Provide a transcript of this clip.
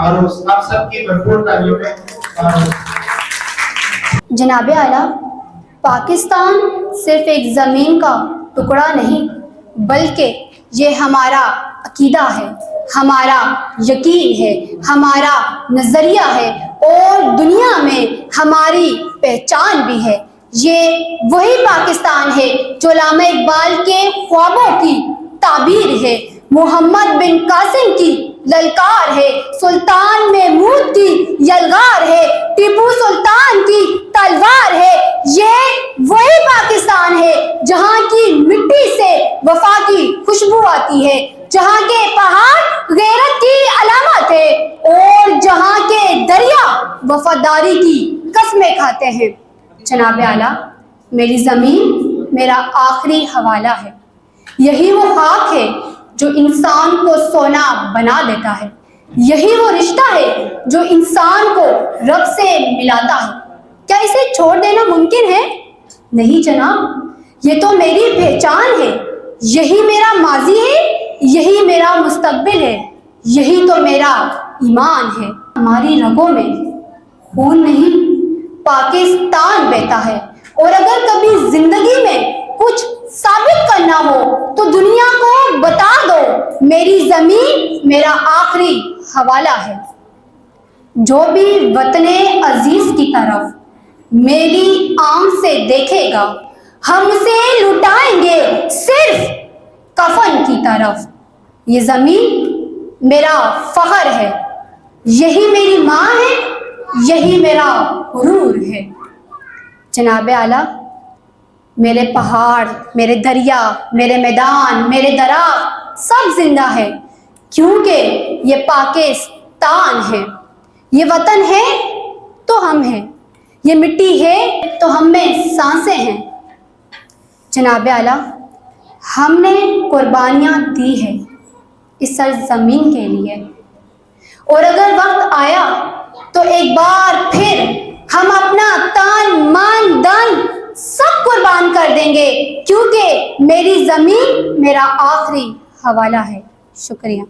اور آپ سب کی بھرپور تعلیموں میں جناب اعلیٰ، پاکستان صرف ایک زمین کا ٹکڑا نہیں بلکہ یہ ہمارا عقیدہ ہے، ہمارا یقین ہے، ہمارا نظریہ ہے اور دنیا میں ہماری پہچان بھی ہے۔ یہ وہی پاکستان ہے جو علامہ اقبال کے خوابوں کی تعبیر ہے، محمد بن قاسم کی للکار ہے، سلطان محمود کی یلغار ہے، ٹیپو سلطان کی تلوار ہے۔ یہ وہی پاکستان ہے جہاں کی مٹی سے وفا کی خوشبو آتی ہے، جہاں کے پہاڑ غیرت کی علامت ہے اور جہاں کے دریا وفاداری کی قسمیں کھاتے ہیں۔ جناب اعلیٰ، میری زمین میرا آخری حوالہ ہے۔ یہی وہ خاک ہے جو انسان کو سونا بنا دیتا ہے، یہی وہ رشتہ ہے جو انسان کو رب سے ملاتا ہے۔ کیا اسے چھوڑ دینا ممکن ہے؟ نہیں جناب، یہ تو میری پہچان ہے، یہی میرا ماضی ہے، یہی میرا مستقبل ہے، یہی تو میرا ایمان ہے۔ ہماری رگوں میں خون نہیں پاکستان بہتا ہے، اور اگر کبھی زندگی میں کچھ ثابت کرنا ہو تو دنیا کو بتا دو، میری زمین میرا آخری حوالہ ہے۔ جو بھی وطن عزیز کی طرف میری آنکھ سے دیکھے گا، ہم اسے لٹائیں گے صرف کفن کی طرف۔ یہ زمین میرا فخر ہے، یہی میری ماں ہے، یہی میرا غرور ہے۔ جناب اعلیٰ، میرے پہاڑ، میرے دریا، میرے میدان، میرے درخت سب زندہ ہے، کیونکہ یہ پاکستان ہے۔ یہ وطن ہے تو ہم ہیں، یہ مٹی ہے تو ہم میں سانسیں ہیں۔ جناب اعلیٰ، ہم نے قربانیاں دی ہیں اس سرزمین کے لیے، اور اگر وقت آیا تو ایک بار پھر ہم اپنا تن من دن سب قربان کر دیں گے، کیونکہ میری زمین میرا آخری حوالہ ہے۔ شکریہ۔